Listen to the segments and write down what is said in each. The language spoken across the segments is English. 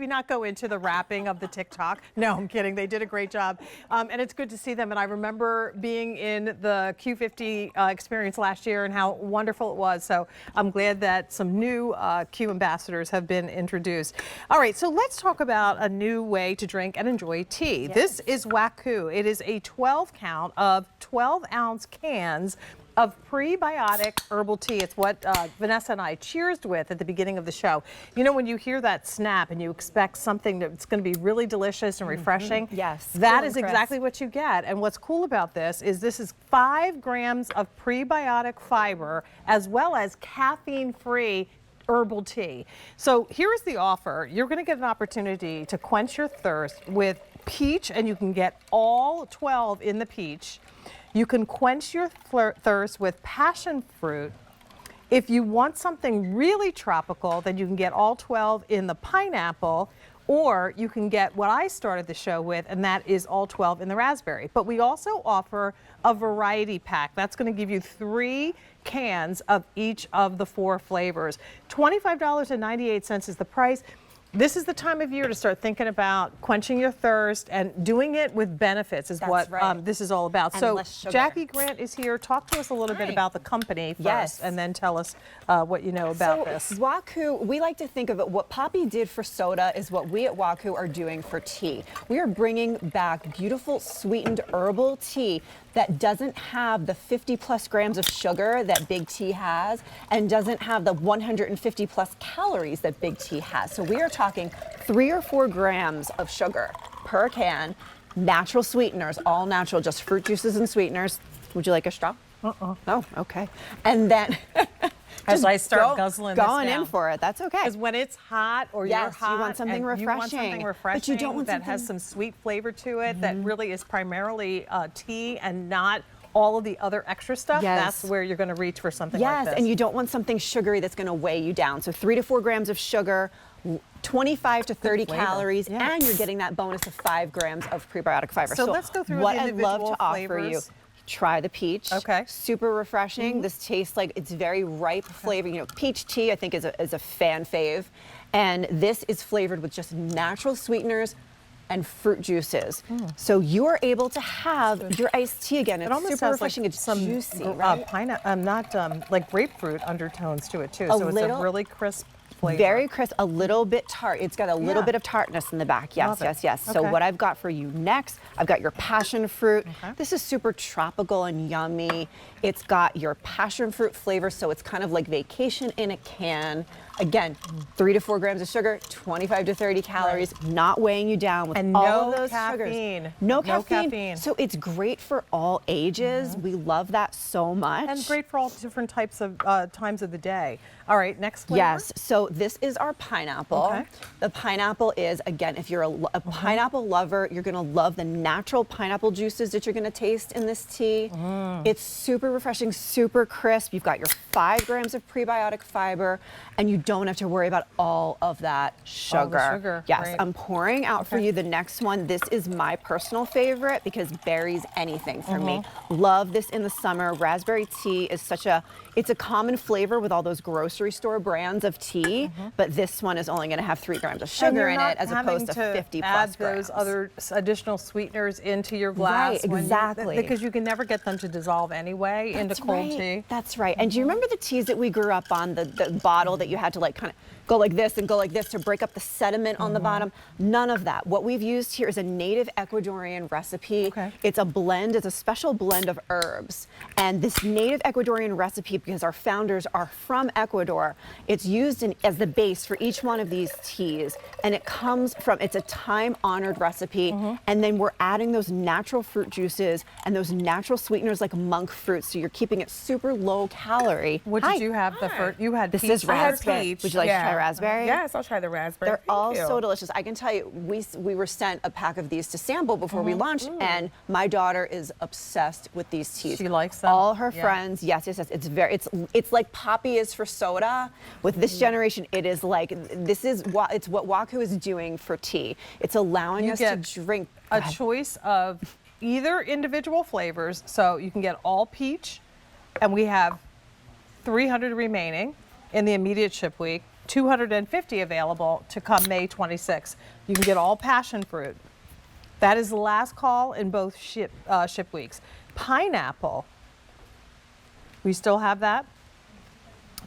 maybe not go into the wrapping of the TikTok. No, I'm kidding. They did a great job. And it's good to see them. And I remember being in the Q50 experience last year and how wonderful it was. So I'm glad that some new Q ambassadors have been introduced. All right, so let's talk about a new way to drink and enjoy tea. Yes. This is Waku. It is a 12 count of 12-ounce cans of prebiotic herbal tea. It's what Vanessa and I cheersed with at the beginning of the show. You know, when you hear that snap and you expect something that's going to be really delicious and refreshing, Yes, that is exactly what you get. And what's cool about this is 5 grams of prebiotic fiber as well as caffeine-free herbal tea. So here is the offer. You're going to get an opportunity to quench your thirst with peach, and you can get all 12 in the peach. You can quench your thirst with passion fruit. If you want something really tropical, then you can get all 12 in the pineapple, or you can get what I started the show with, and that is all 12 in the raspberry. But we also offer a variety pack. That's going to give you 3 cans of each of the 4 flavors. $25.98 is the price. This is the time of year to start thinking about quenching your thirst and doing it with benefits is what this is all about. And so Jackie Grant is here. Talk to us a little bit about the company first, and then tell us what you know about this. Waku, we like to think of it, what Poppy did for soda is what we at Waku are doing for tea. We are bringing back beautiful sweetened herbal tea that doesn't have the 50+ grams of sugar that big tea has and doesn't have the 150+ calories that big tea has. So we are talking 3 or 4 grams of sugar per can, natural sweeteners, all natural, just fruit juices and sweeteners. Would you like a straw? Oh, okay. And then as I start guzzling this going down. in for it, that's okay. Because when it's hot or you're hot, you want something refreshing. You want something refreshing, but you don't want that has some sweet flavor to it, that really is primarily tea and not all of the other extra stuff. That's where you're going to reach for something like this. And you don't want something sugary that's going to weigh you down. So 3 to 4 grams of sugar, 25 to 30 calories, and you're getting that bonus of 5 grams of prebiotic fiber. So let's go through what the individual I'd love to offer you. Try the peach. Okay. Super refreshing. This tastes like it's very ripe flavor. You know, peach tea I think is a fan fave, and this is flavored with just natural sweeteners and fruit juices. So you are able to have your iced tea again. It's super refreshing. Like it's juicy, right? Not like grapefruit undertones to it too. So it's a really crisp flavor. Very crisp, a little bit tart. It's got a little bit of tartness in the back. Yes. So what I've got for you next, I've got your passion fruit. This is super tropical and yummy. It's got your passion fruit flavor, so it's kind of like vacation in a can. Again, 3 to 4 grams of sugar, 25 to 30 calories, not weighing you down with all of those caffeine. Sugars. No caffeine. So it's great for all ages. We love that so much. And great for all different types of times of the day. All right, next flavor. Yes, so this is our pineapple. The pineapple is, again, if you're a pineapple lover, you're gonna love the natural pineapple juices that you're gonna taste in this tea. It's super refreshing, super crisp. You've got your 5 grams of prebiotic fiber, and you don't have to worry about all of that sugar. Yes, I'm pouring out for you the next one. This is my personal favorite because berries anything for me. Love this in the summer. Raspberry tea is it's a common flavor with all those grocery store brands of tea, but this one is only going to have 3 grams of sugar in it as opposed to 50+ add grams. those other additional sweeteners into your glass. Right, exactly. Because you can never get them to dissolve anyway into cold tea. That's right. And do you remember the teas that we grew up on, the bottle that you had to like kind of go like this and go like this to break up the sediment on the bottom? None of that. What we've used here is a native Ecuadorian recipe. It's a blend, it's a special blend of herbs. And this native Ecuadorian recipe, because our founders are from Ecuador, it's used as the base for each one of these teas. And it comes from, it's a time-honored recipe. And then we're adding those natural fruit juices and those natural sweeteners like monk fruit. So you're keeping it super low calorie. What did you have? You had this peach. is raspberry. Would you like to try raspberry? Yes, I'll try the raspberry. They're all so delicious. I can tell you, we were sent a pack of these to sample before we launched, and my daughter is obsessed with these teas. She likes them. All her friends, yes. It's like Poppy is for soda. With this generation, it is like it's what Waku is doing for tea. It's allowing us to drink a choice of either individual flavors, so you can get all peach, and we have 300 remaining in the immediate ship week. 250 available to come May 26th. You can get all passion fruit. That is the last call in both ship weeks. Pineapple, we still have that.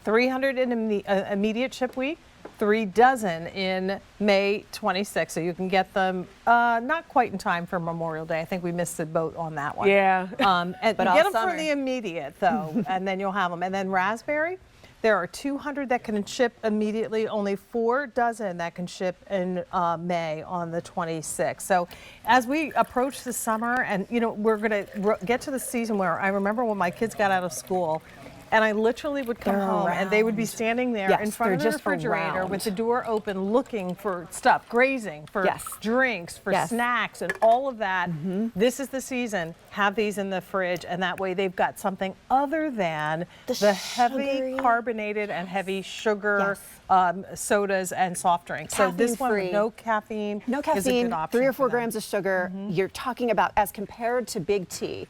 300 in immediate ship week, 3 dozen in May 26th. So you can get them not quite in time for Memorial Day. I think we missed the boat on that one. Yeah. But all get them summer. for the immediate though, and then you'll have them. And then raspberry, there are 200 that can ship immediately, only 4 dozen that can ship in May on the 26th. So as we approach the summer, and you know, we're gonna get to the season where I remember when my kids got out of school, and I literally would come home and they would be standing there Yes, in front of the they're just refrigerator around. with the door open looking for stuff, grazing, for Yes. drinks, for Yes. snacks and all of that. This is the season. Have these in the fridge, and that way they've got something other than the heavy sugary- carbonated and heavy sugar sodas and soft drinks. So this one with Caffeine-free. no caffeine, No is a caffeine, good option 3 or for 4 them. grams of sugar. You're talking about, as compared to big tea.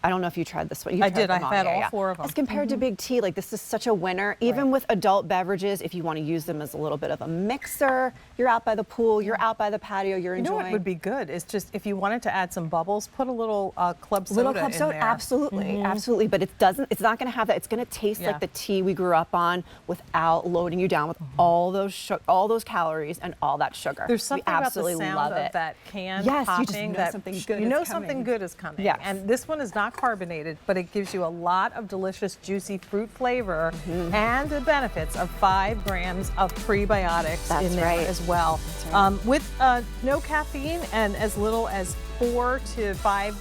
I don't know if you tried this one. You I tried did. them I've had yeah, all yeah. 4 of them. As compared to big tea, like this is such a winner. Even with adult beverages, if you want to use them as a little bit of a mixer, you're out by the pool, you're out by the patio, you're You know enjoying. what would be good is just if you wanted to add some bubbles, put a little club soda Little club in soda, there. absolutely, absolutely. But it's not going to have that. It's going to taste Yeah. like the tea we grew up on, without loading you down with all those calories and all that sugar. There's something we about the absolutely sound love of it. that can Yes, popping. you just know that something good You know is something coming. good is coming. Yes. And this one is not carbonated, but it gives you a lot of delicious, juicy fruit flavor and the benefits of 5 grams of prebiotics That's in there right. as well. That's right. With no caffeine and as little as 4 to 5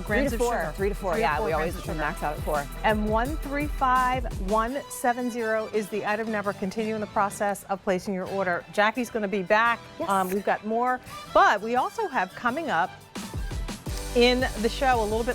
grams of sugar. 3 to 4. 3 to Yeah, 4 we always grams of sugar. max out at 4. And 135170 is the item number. Continue in the process of placing your order. Jackie's going to be back. Yes. We've got more, but we also have coming up in the show a little bit